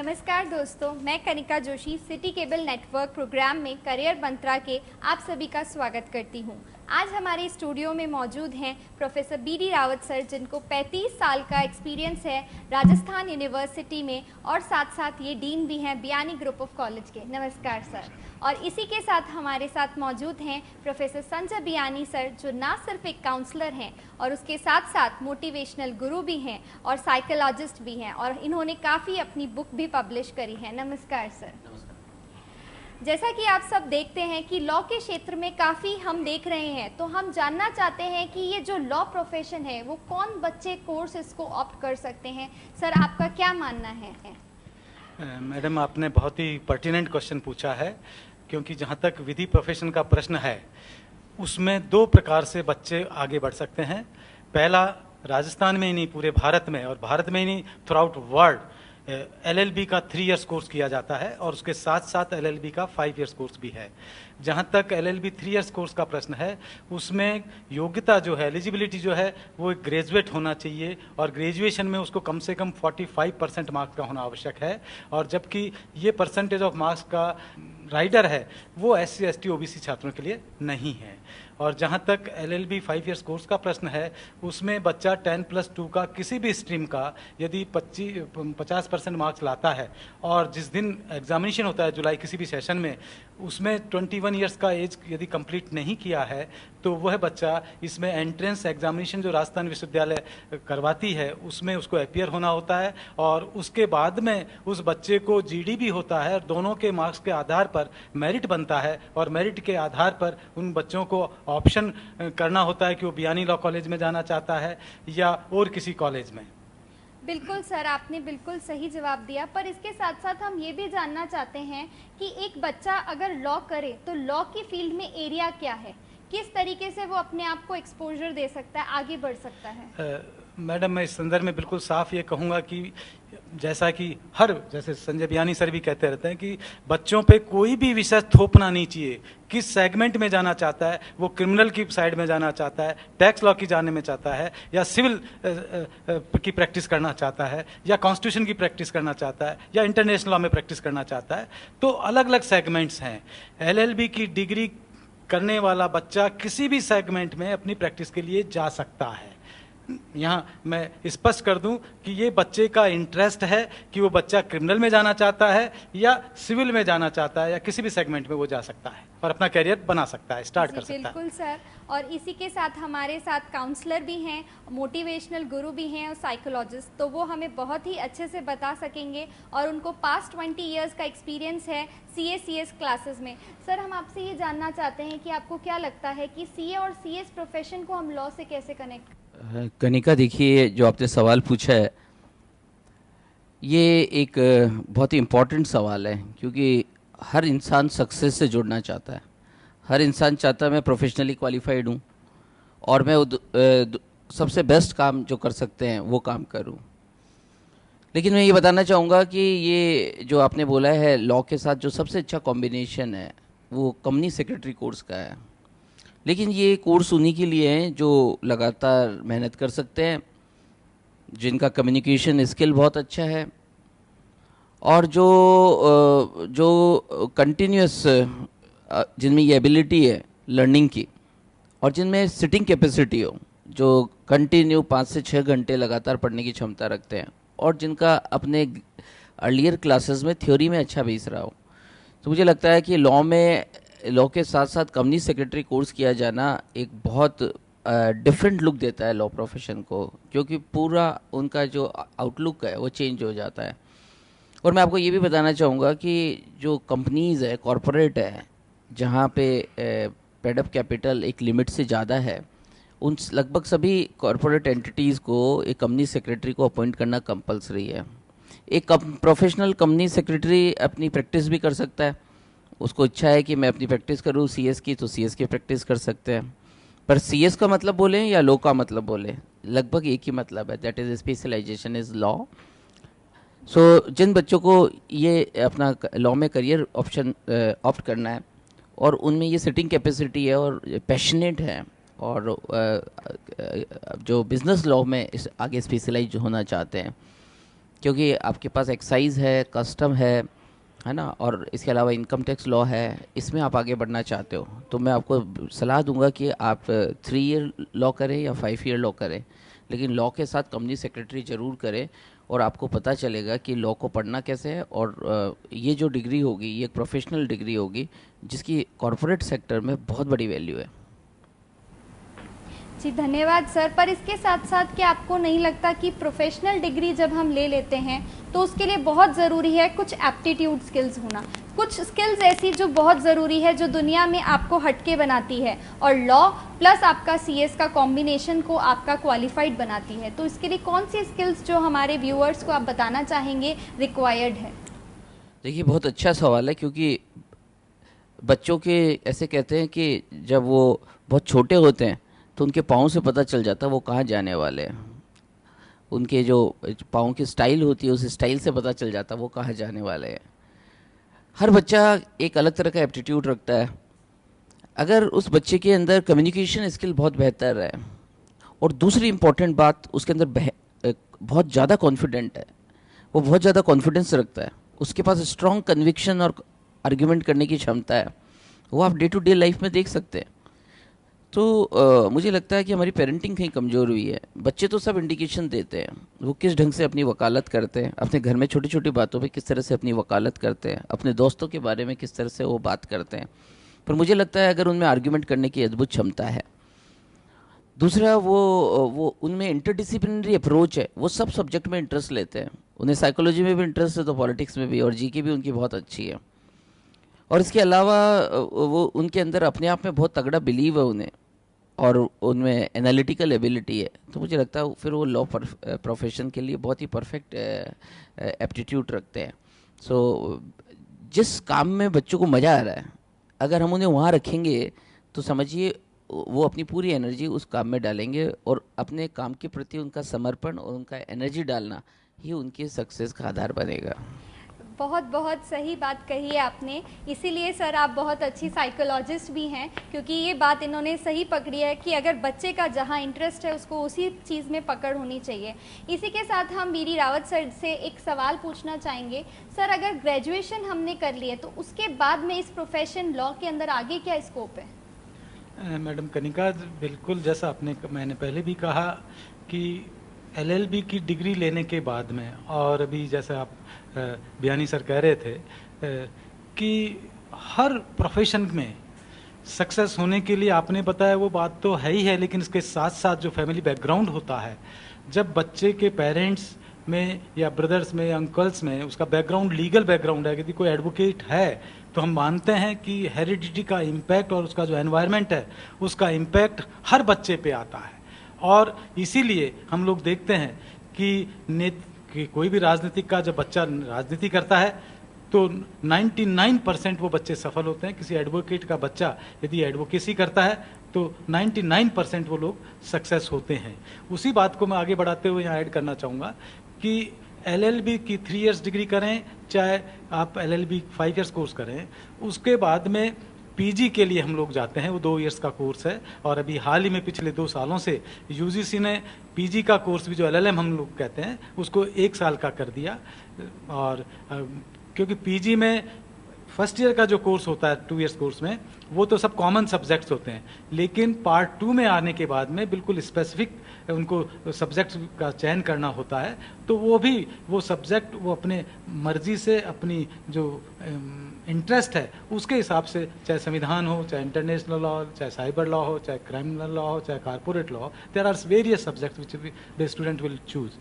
नमस्कार दोस्तों, मैं Kanika Joshi city cable network program में करियर मंत्रा के आप सभी का स्वागत करती हूं। आज हमारे स्टूडियो में मौजूद हैं प्रोफेसर बी.डी. रावत सर, जिनको 35 साल का एक्सपीरियंस है राजस्थान यूनिवर्सिटी में और साथ साथ ये डीन भी हैं बियानी ग्रुप ऑफ कॉलेज के। नमस्कार सर। और इसी के साथ हमारे साथ मौजूद हैं प्रोफेसर संजय बियानी सर, जो ना सिर्फ एक काउंसलर हैं और उसके साथ साथ मोटिवेशनल गुरु भी हैं और साइकोलॉजिस्ट भी हैं, और इन्होंने काफ़ी अपनी बुक भी पब्लिश करी है। नमस्कार सर। जैसा कि आप सब देखते हैं कि लॉ के क्षेत्र में काफ़ी हम देख रहे हैं, तो हम जानना चाहते हैं कि ये जो लॉ प्रोफेशन है वो कौन बच्चे कोर्स इसको ऑप्ट कर सकते हैं। सर, आपका क्या मानना है? मैडम, आपने बहुत ही पर्टिनेंट क्वेश्चन पूछा है, क्योंकि जहाँ तक विधि प्रोफेशन का प्रश्न है उसमें दो प्रकार से बच्चे आगे बढ़ सकते हैं। पहला, राजस्थान में ही नहीं पूरे भारत में, और भारत में ही नहीं थ्रू आउट वर्ल्ड LLB का 3 इयर्स कोर्स किया जाता है और उसके साथ साथ LLB का 5 इयर्स कोर्स भी है। जहाँ तक LLB 3 इयर्स कोर्स का प्रश्न है, उसमें योग्यता जो है, एलिजिबिलिटी जो है, वो एक ग्रेजुएट होना चाहिए और ग्रेजुएशन में उसको कम से कम 45% मार्क्स का होना आवश्यक है। और जबकि ये परसेंटेज ऑफ मार्क्स का राइडर है वो SC ST OBC छात्रों के लिए नहीं है। और जहाँ तक LLB 5 इयर्स कोर्स का प्रश्न है, उसमें बच्चा 10+2 का किसी भी स्ट्रीम का यदि 50% मार्क्स लाता है और जिस दिन एग्जामिनेशन होता है जुलाई किसी भी सेशन में, उसमें 21 इयर्स का एज यदि कंप्लीट नहीं किया है तो वह बच्चा इसमें एंट्रेंस एग्जामिनेशन जो राजस्थान विश्वविद्यालय करवाती है उसमें उसको अपीयर होना होता है, और उसके बाद में उस बच्चे को GD भी होता है और दोनों के मार्क्स के आधार पर मेरिट बनता है, और मेरिट के आधार पर उन बच्चों को ऑप्शन करना होता है कि वो बियानी लॉ कॉलेज में जाना चाहता है या और किसी कॉलेज में। बिल्कुल सर, आपने बिल्कुल सही जवाब दिया। पर इसके साथ साथ हम ये भी जानना चाहते हैं कि एक बच्चा अगर लॉ करे तो लॉ की फील्ड में एरिया क्या है, किस तरीके से वो अपने आप को एक्सपोजर दे सकता है, आगे बढ़ सकता है? मैडम, मैं इस संदर्भ में बिल्कुल साफ ये कहूँगा कि जैसे संजय बियानी सर भी कहते रहते हैं कि बच्चों पे कोई भी विषय थोपना नहीं चाहिए। किस सेगमेंट में जाना चाहता है, वो क्रिमिनल की साइड में जाना चाहता है, टैक्स लॉ की जाने में चाहता है, या सिविल की प्रैक्टिस करना चाहता है, या कॉन्स्टिट्यूशन की प्रैक्टिस करना चाहता है, या इंटरनेशनल लॉ में प्रैक्टिस करना चाहता है, तो अलग अलग सेगमेंट्स हैं। LLB की डिग्री करने वाला बच्चा किसी भी सेगमेंट में अपनी प्रैक्टिस के लिए जा सकता है। यहाँ मैं स्पष्ट कर दूं कि ये बच्चे का इंटरेस्ट है कि वो बच्चा क्रिमिनल में जाना चाहता है या सिविल में जाना चाहता है, या किसी भी सेगमेंट में वो जा सकता है और अपना कैरियर बना सकता है, स्टार्ट कर सकता है। बिल्कुल सर। और इसी के साथ हमारे साथ काउंसलर भी हैं, मोटिवेशनल गुरु भी हैं और साइकोलॉजिस्ट, तो वो हमें बहुत ही अच्छे से बता सकेंगे, और उनको पास्ट 20 इयर्स का एक्सपीरियंस है CS क्लासेस में। सर, हम आपसे ये जानना चाहते हैं कि आपको क्या लगता है कि CA और CS प्रोफेशन को हम लॉ से कैसे कनेक्ट? कनिका, देखिए, जो आपने सवाल पूछा है ये एक बहुत ही इम्पोर्टेंट सवाल है, क्योंकि हर इंसान सक्सेस से जुड़ना चाहता है। हर इंसान चाहता है मैं प्रोफेशनली क्वालिफाइड हूँ और मैं सबसे बेस्ट काम जो कर सकते हैं वो काम करूँ। लेकिन मैं ये बताना चाहूँगा कि ये जो आपने बोला है लॉ के साथ जो सबसे अच्छा कॉम्बिनेशन है वो कंपनी सेक्रेटरी कोर्स का है। लेकिन ये कोर्स उन्हीं के लिए हैं जो लगातार मेहनत कर सकते हैं, जिनका कम्युनिकेशन स्किल बहुत अच्छा है, और जो कंटिन्यूस जिनमें ये एबिलिटी है लर्निंग की, और जिनमें सिटिंग कैपेसिटी हो, जो कंटिन्यू 5 से 6 घंटे लगातार पढ़ने की क्षमता रखते हैं, और जिनका अपने अर्लियर क्लासेस में थ्योरी में अच्छा बेस रहा हो। तो मुझे लगता है कि लॉ के साथ साथ कंपनी सेक्रेटरी कोर्स किया जाना एक बहुत डिफरेंट लुक देता है लॉ प्रोफेशन को, क्योंकि पूरा उनका जो आउटलुक है वो चेंज हो जाता है। और मैं आपको ये भी बताना चाहूँगा कि जो कंपनीज़ है, कॉरपोरेट है, जहाँ पे पेड अप कैपिटल एक लिमिट से ज़्यादा है, उन लगभग सभी कॉरपोरेट एंटिटीज़ को एक कंपनी सेक्रेटरी को अपॉइंट करना कंपलसरी है। एक प्रोफेशनल कंपनी सेक्रेटरी अपनी प्रैक्टिस भी कर सकता है, उसको इच्छा है कि मैं अपनी प्रैक्टिस करूँ CS की, तो CS की प्रैक्टिस कर सकते हैं। पर CS का मतलब बोलें या लॉ का मतलब बोलें, लगभग एक ही मतलब है, that is specialization is law. So जिन बच्चों को ये अपना लॉ में करियर ऑप्शन ऑप्ट करना है और उनमें ये सिटिंग कैपेसिटी है और पैशनेट है, और जो बिज़नेस लॉ में आगे स्पेशलाइज होना चाहते हैं, क्योंकि आपके पास एक्साइज है, कस्टम है ना, और इसके अलावा इनकम टैक्स लॉ है, इसमें आप आगे बढ़ना चाहते हो तो मैं आपको सलाह दूंगा कि आप 3 ईयर लॉ करें या 5 ईयर लॉ करें, लेकिन लॉ के साथ कंपनी सेक्रेटरी ज़रूर करें और आपको पता चलेगा कि लॉ को पढ़ना कैसे है। और ये जो डिग्री होगी ये एक प्रोफेशनल डिग्री होगी जिसकी कॉरपोरेट सेक्टर में बहुत बड़ी वैल्यू है। जी धन्यवाद सर। पर इसके साथ साथ क्या आपको नहीं लगता कि प्रोफेशनल डिग्री जब हम ले लेते हैं तो उसके लिए बहुत ज़रूरी है कुछ एप्टीट्यूड स्किल्स होना, कुछ स्किल्स ऐसी जो बहुत ज़रूरी है, जो दुनिया में आपको हटके बनाती है, और लॉ प्लस आपका सीएस का कॉम्बिनेशन को आपका क्वालिफाइड बनाती है। तो इसके लिए कौन सी स्किल्स जो हमारे व्यूअर्स को आप बताना चाहेंगे रिक्वायर्ड है? देखिए, बहुत अच्छा सवाल है, क्योंकि बच्चों के ऐसे कहते हैं कि जब वो बहुत छोटे होते हैं तो उनके पाँव से पता चल जाता है वो कहाँ जाने वाले हैं। उनके जो पाँव की स्टाइल होती है उस स्टाइल से पता चल जाता है वो कहाँ जाने वाले हैं। हर बच्चा एक अलग तरह का एप्टीट्यूड रखता है। अगर उस बच्चे के अंदर कम्युनिकेशन स्किल बहुत बेहतर है और दूसरी इम्पॉर्टेंट बात उसके अंदर बहुत ज़्यादा कॉन्फिडेंट है, वो बहुत ज़्यादा कॉन्फिडेंस रखता है, उसके पास स्ट्रॉन्ग कन्विक्शन और आर्ग्यूमेंट करने की क्षमता है, वो आप डे टू डे लाइफ में देख सकते हैं। तो मुझे लगता है कि हमारी पेरेंटिंग कहीं कमज़ोर हुई है। बच्चे तो सब इंडिकेशन देते हैं, वो किस ढंग से अपनी वकालत करते हैं, अपने घर में छोटी छोटी बातों पे किस तरह से अपनी वकालत करते हैं, अपने दोस्तों के बारे में किस तरह से वो बात करते हैं। पर मुझे लगता है अगर उनमें आर्ग्यूमेंट करने की अद्भुत क्षमता है, दूसरा वो उनमें इंटरडिसिप्लिनरी अप्रोच है, वो सब सब्जेक्ट में इंटरेस्ट लेते हैं, उन्हें साइकोलॉजी में भी इंटरेस्ट है तो पॉलिटिक्स में भी, और जीके भी उनकी बहुत अच्छी है। और इसके अलावा वो उनके अंदर अपने आप में बहुत तगड़ा बिलीव है उन्हें, और उनमें एनालिटिकल एबिलिटी है। तो मुझे लगता है फिर वो लॉ प्रोफेशन के लिए बहुत ही परफेक्ट एप्टीट्यूड रखते हैं। सो जिस काम में बच्चों को मज़ा आ रहा है, अगर हम उन्हें वहाँ रखेंगे तो समझिए वो अपनी पूरी एनर्जी उस काम में डालेंगे, और अपने काम के प्रति उनका समर्पण और उनका एनर्जी डालना ही उनकी सक्सेस का आधार बनेगा। बहुत बहुत सही बात कही है आपने। इसीलिए सर आप बहुत अच्छी साइकोलॉजिस्ट भी हैं, क्योंकि ये बात इन्होंने सही पकड़ी है कि अगर बच्चे का जहाँ इंटरेस्ट है उसको उसी चीज़ में पकड़ होनी चाहिए। इसी के साथ हम बीडी रावत सर से एक सवाल पूछना चाहेंगे। सर, अगर ग्रेजुएशन हमने कर ली है तो उसके बाद में इस प्रोफेशन लॉ के अंदर आगे क्या स्कोप है? मैडम कनिका, बिल्कुल जैसा मैंने पहले भी कहा कि एलएलबी की डिग्री लेने के बाद में, और अभी जैसे आप बियानी सर कह रहे थे कि हर प्रोफेशन में सक्सेस होने के लिए, आपने बताया वो बात तो है ही है, लेकिन इसके साथ साथ जो फैमिली बैकग्राउंड होता है, जब बच्चे के पेरेंट्स में या ब्रदर्स में या अंकल्स में उसका बैकग्राउंड लीगल बैकग्राउंड है, यदि कोई एडवोकेट है, तो हम मानते हैं कि हेरिडिटी का इम्पैक्ट और उसका जो एनवायरनमेंट है उसका इम्पैक्ट हर बच्चे पे आता है। और इसीलिए हम लोग देखते हैं कि कोई भी राजनीतिक का जब बच्चा राजनीति करता है तो 99% वो बच्चे सफल होते हैं। किसी एडवोकेट का बच्चा यदि एडवोकेसी करता है तो 99% वो लोग सक्सेस होते हैं। उसी बात को मैं आगे बढ़ाते हुए यहाँ ऐड करना चाहूँगा कि एलएलबी की 3 इयर्स डिग्री करें, चाहे आप एलएलबी 5 इयर्स कोर्स करें, उसके बाद में पीजी के लिए हम लोग जाते हैं, वो 2 इयर्स का कोर्स है। और अभी हाल ही में पिछले 2 सालों से यूजीसी ने पीजी का कोर्स भी, जो एलएलएम हम लोग कहते हैं, उसको 1 साल का कर दिया। और क्योंकि पीजी में फर्स्ट ईयर का जो कोर्स होता है 2 इयर्स कोर्स में, वो तो सब कॉमन सब्जेक्ट्स होते हैं, लेकिन पार्ट 2 में आने के बाद में बिल्कुल स्पेसिफिक उनको सब्जेक्ट्स का चयन करना होता है। तो वो सब्जेक्ट वो अपने मर्जी से, अपनी जो इंटरेस्ट है उसके हिसाब से, चाहे संविधान हो, चाहे इंटरनेशनल लॉ, चाहे साइबर लॉ हो, चाहे क्रिमिनल लॉ हो, चाहे corporate law, there are various subjects which the student will choose.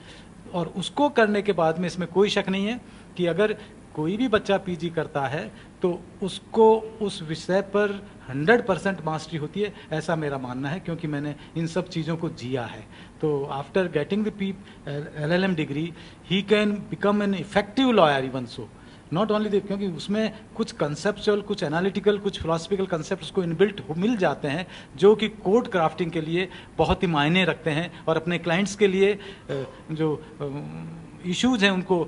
और उसको करने के बाद में इसमें कोई शक नहीं है कि अगर कोई भी बच्चा पीजी करता है तो उसको उस विषय पर 100% मास्टरी होती है, ऐसा मेरा मानना है, क्योंकि मैंने इन सब चीज़ों को जिया है। तो after getting the LLM degree he can become an effective lawyer even so, not only क्योंकि उसमें कुछ कंसेप्चुअल, कुछ एनालिटिकल, कुछ फिलोसफिकल कंसेप्ट उसको इनबिल्ट मिल जाते हैं, जो कि कोड क्राफ्टिंग के लिए बहुत ही मायने रखते हैं, और अपने क्लाइंट्स के लिए जो इश्यूज हैं उनको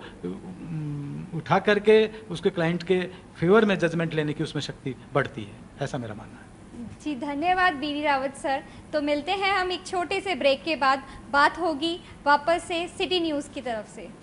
उठा करके उसके क्लाइंट के फेवर में जजमेंट लेने की उसमें शक्ति बढ़ती है, ऐसा मेरा मानना है। जी धन्यवाद बीडी रावत सर। तो मिलते हैं हम एक छोटे से ब्रेक के बाद, बात होगी वापस से सिटी न्यूज़ की तरफ से।